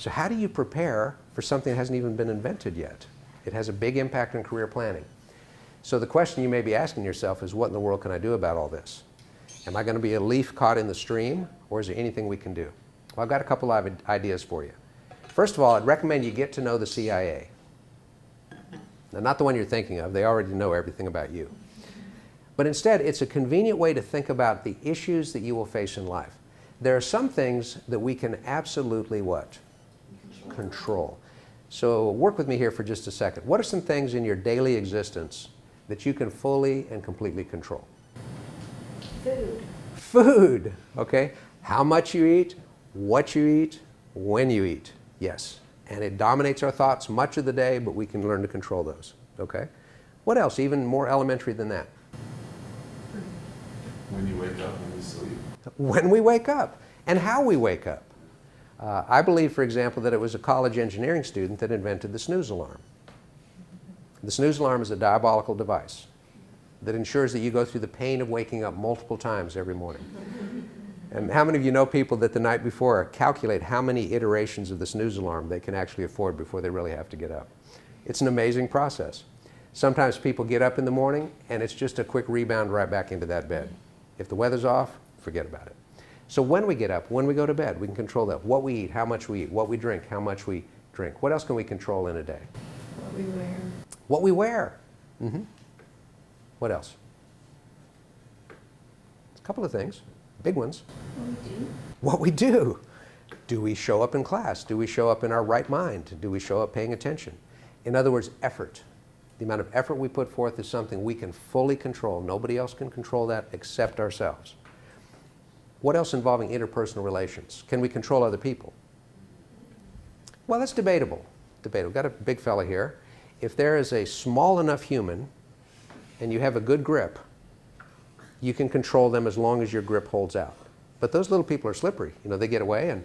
So how do you prepare for something that hasn't even been invented yet? It has a big impact on career planning. So the question you may be asking yourself is, what in the world can I do about all this? Am I going to be a leaf caught in the stream, or is there anything we can do? Well, I've got a couple of ideas for you. First of all, I'd recommend you get to know the CIA. Now, not the one you're thinking of. They already know everything about you. But instead, it's a convenient way to think about the issues that you will face in life. There are some things that we can absolutely what? Control. So work with me here for just a second. What are some things in your daily existence that you can fully and completely control? Food. Food, okay? How much you eat, what you eat, when you eat. Yes. And it dominates our thoughts much of the day, but we can learn to control those, okay? What else, even more elementary than that? When you wake up and you sleep. When we wake up and how we wake up. I believe, for example, that it was a college engineering student that invented the snooze alarm. The snooze alarm is a diabolical device that ensures that you go through the pain of waking up multiple times every morning. And how many of you know people that the night before calculate how many iterations of the snooze alarm they can actually afford before they really have to get up? It's an amazing process. Sometimes people get up in the morning and it's just a quick rebound right back into that bed. If the weather's off, forget about it. So when we get up, when we go to bed, we can control that. What we eat, how much we eat, what we drink, how much we drink. What else can we control in a day? What we wear. What we wear. Mm-hmm. What else? A couple of things, big ones. What we do. What we do. Do we show up in class? Do we show up in our right mind? Do we show up paying attention? In other words, effort. The amount of effort we put forth is something we can fully control. Nobody else can control that except ourselves. What else involving interpersonal relations? Can we control other people? Well, that's debatable. Debatable. We've got a big fella here. If there is a small enough human and you have a good grip, you can control them as long as your grip holds out. But those little people are slippery. You know, they get away and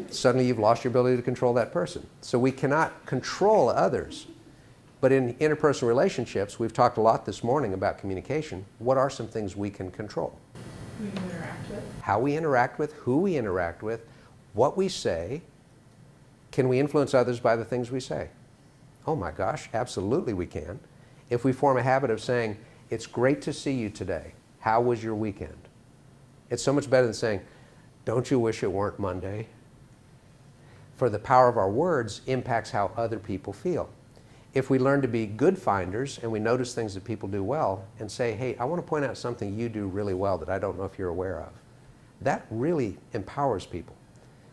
suddenly you've lost your ability to control that person. So we cannot control others. But in interpersonal relationships, we've talked a lot this morning about communication. What are some things we can control? Who we interact with. How we interact with, who we interact with, what we say. Can we influence others by the things we say? Oh my gosh, absolutely we can. If we form a habit of saying, it's great to see you today. How was your weekend? It's so much better than saying, don't you wish it weren't Monday? For the power of our words impacts how other people feel. If we learn to be good finders and we notice things that people do well and say, hey, I want to point out something you do really well that I don't know if you're aware of, that really empowers people.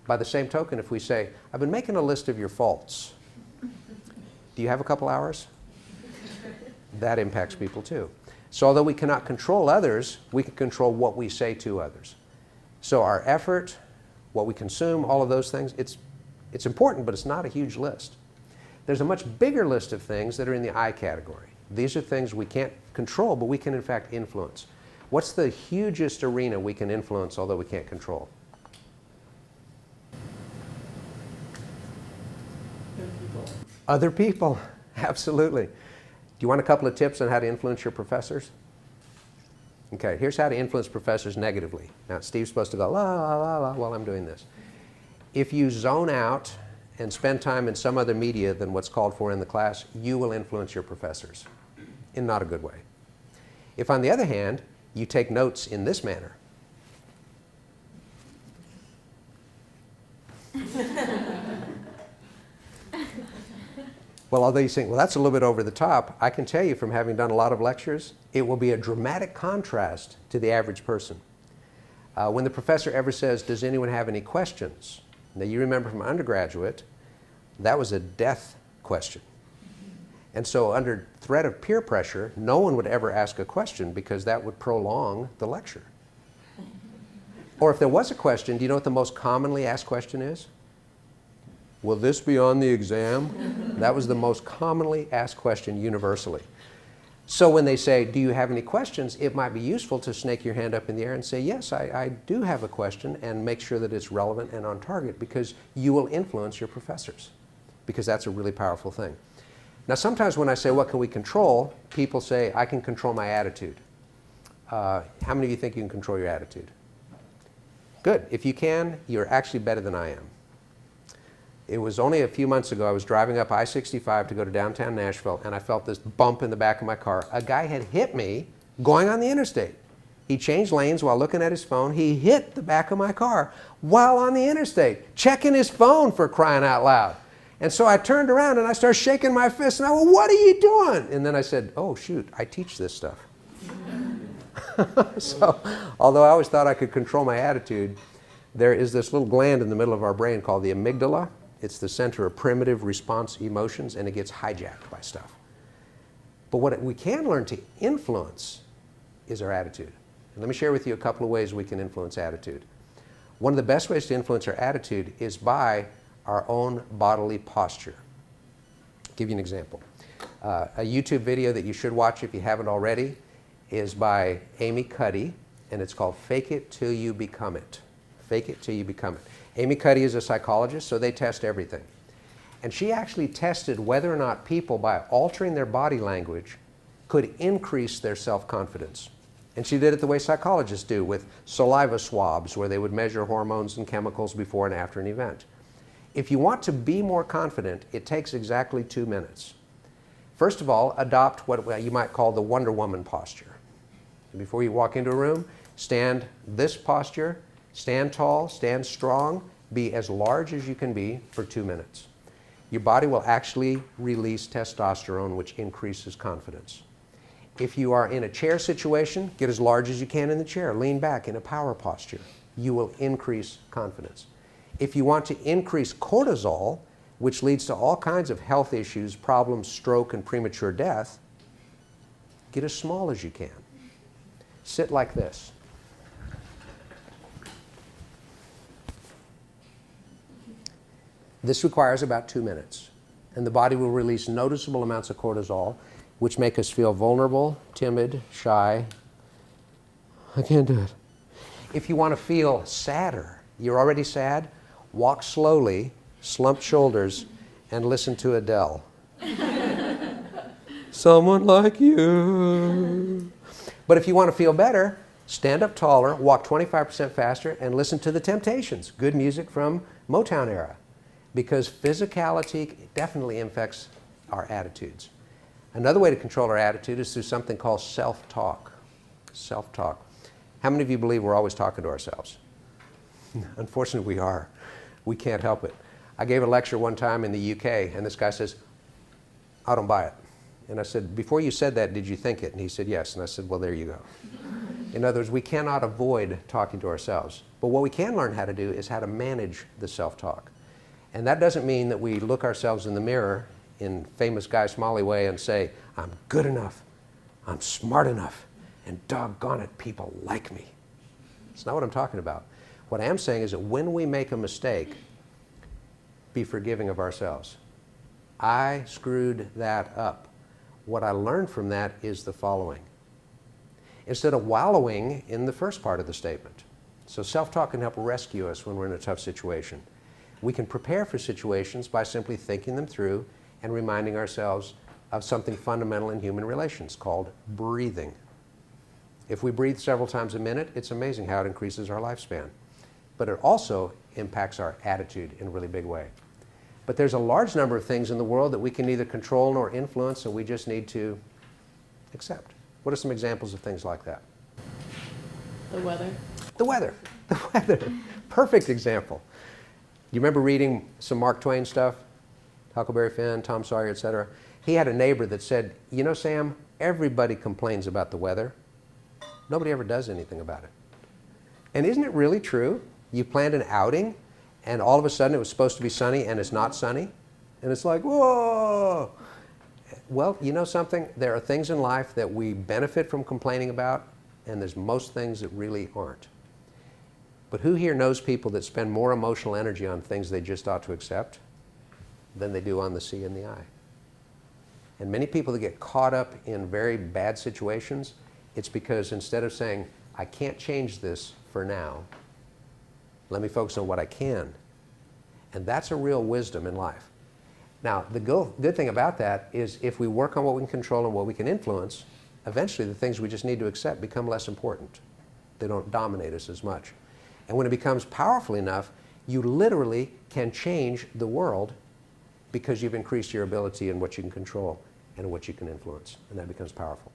By the same token, if we say, I've been making a list of your faults. Do you have a couple hours? That impacts people too. So although we cannot control others, we can control what we say to others. So our effort, what we consume, all of those things, it's important, but it's not a huge list. There's a much bigger list of things that are in the I category. These are things we can't control, but we can in fact influence. What's the hugest arena we can influence, although we can't control? Other people, absolutely. Do you want a couple of tips on how to influence your professors? Okay, here's how to influence professors negatively. Now, Steve's supposed to go, la, la, la, la, while I'm doing this. If you zone out and spend time in some other media than what's called for in the class, you will influence your professors in not a good way. If, on the other hand, you take notes in this manner, well, although you think, well, that's a little bit over the top, I can tell you from having done a lot of lectures, it will be a dramatic contrast to the average person. When the professor ever says, does anyone have any questions? Now, you remember from undergraduate, that was a death question. And so under threat of peer pressure, no one would ever ask a question because that would prolong the lecture. Or if there was a question, do you know what the most commonly asked question is? Will this be on the exam? That was the most commonly asked question universally. So when they say, do you have any questions, it might be useful to snake your hand up in the air and say, yes, I do have a question, and make sure that it's relevant and on target, because you will influence your professors, because that's a really powerful thing. Now, sometimes when I say, what can we control, people say, I can control my attitude. How many of you think you can control your attitude? Good. If you can, you're actually better than I am. It was only a few months ago. I was driving up I-65 to go to downtown Nashville, and I felt this bump in the back of my car. A guy had hit me going on the interstate. He changed lanes while looking at his phone. He hit the back of my car while on the interstate, checking his phone, for crying out loud. And so I turned around and I started shaking my fist, and I went, "What are you doing?" And then I said, "Oh, shoot, I teach this stuff." So, although I always thought I could control my attitude, there is this little gland in the middle of our brain called the amygdala. It's the center of primitive response emotions, and it gets hijacked by stuff. But what we can learn to influence is our attitude. And let me share with you a couple of ways we can influence attitude. One of the best ways to influence our attitude is by our own bodily posture. I'll give you an example. A YouTube video that you should watch if you haven't already is by Amy Cuddy, and it's called Fake It Till You Become It. Fake It Till You Become It. Amy Cuddy is a psychologist, so they test everything. And she actually tested whether or not people, by altering their body language, could increase their self-confidence. And she did it the way psychologists do, with saliva swabs, where they would measure hormones and chemicals before and after an event. If you want to be more confident, it takes exactly 2 minutes. First of all, adopt what you might call the Wonder Woman posture. Before you walk into a room, stand this posture, stand tall, stand strong, be as large as you can be for 2 minutes. Your body will actually release testosterone, which increases confidence. If you are in a chair situation, get as large as you can in the chair. Lean back in a power posture. You will increase confidence. If you want to increase cortisol, which leads to all kinds of health issues, problems, stroke, and premature death, get as small as you can. Sit like this. This requires about 2 minutes, and the body will release noticeable amounts of cortisol, which make us feel vulnerable, timid, shy. I can't do it. If you want to feel sadder, you're already sad, walk slowly, slump shoulders, and listen to Adele. Someone like you. But if you want to feel better, stand up taller, walk 25% faster, and listen to The Temptations, good music from Motown era. Because physicality definitely affects our attitudes. Another way to control our attitude is through something called self-talk. Self-talk. How many of you believe we're always talking to ourselves? Unfortunately, we are. We can't help it. I gave a lecture one time in the UK, and this guy says, "I don't buy it." And I said, "Before you said that, did you think it?" And he said, "Yes." And I said, "Well, there you go." In other words, we cannot avoid talking to ourselves. But what we can learn how to do is how to manage the self-talk. And that doesn't mean that we look ourselves in the mirror in famous Guy Smalley way and say, "I'm good enough, I'm smart enough, and doggone it, people like me." It's not what I'm talking about. What I am saying is that when we make a mistake, be forgiving of ourselves. I screwed that up. What I learned from that is the following. Instead of wallowing in the first part of the statement. So self-talk can help rescue us when we're in a tough situation. We can prepare for situations by simply thinking them through and reminding ourselves of something fundamental in human relations called breathing. If we breathe several times a minute, it's amazing how it increases our lifespan. But it also impacts our attitude in a really big way. But there's a large number of things in the world that we can neither control nor influence, and we just need to accept. What are some examples of things like that? The weather. The weather. The weather. Perfect example. You remember reading some Mark Twain stuff? Huckleberry Finn, Tom Sawyer, etc. He had a neighbor that said, "You know, Sam, everybody complains about the weather. Nobody ever does anything about it." And isn't it really true? You planned an outing, and all of a sudden it was supposed to be sunny, and it's not sunny. And it's like, whoa! Well, you know something? There are things in life that we benefit from complaining about, and there's most things that really aren't. But who here knows people that spend more emotional energy on things they just ought to accept than they do on the C and the I? And many people that get caught up in very bad situations, it's because instead of saying, "I can't change this for now, let me focus on what I can." And that's a real wisdom in life. Now, the good thing about that is if we work on what we can control and what we can influence, eventually the things we just need to accept become less important. They don't dominate us as much. And when it becomes powerful enough, you literally can change the world because you've increased your ability in what you can control and what you can influence, and that becomes powerful.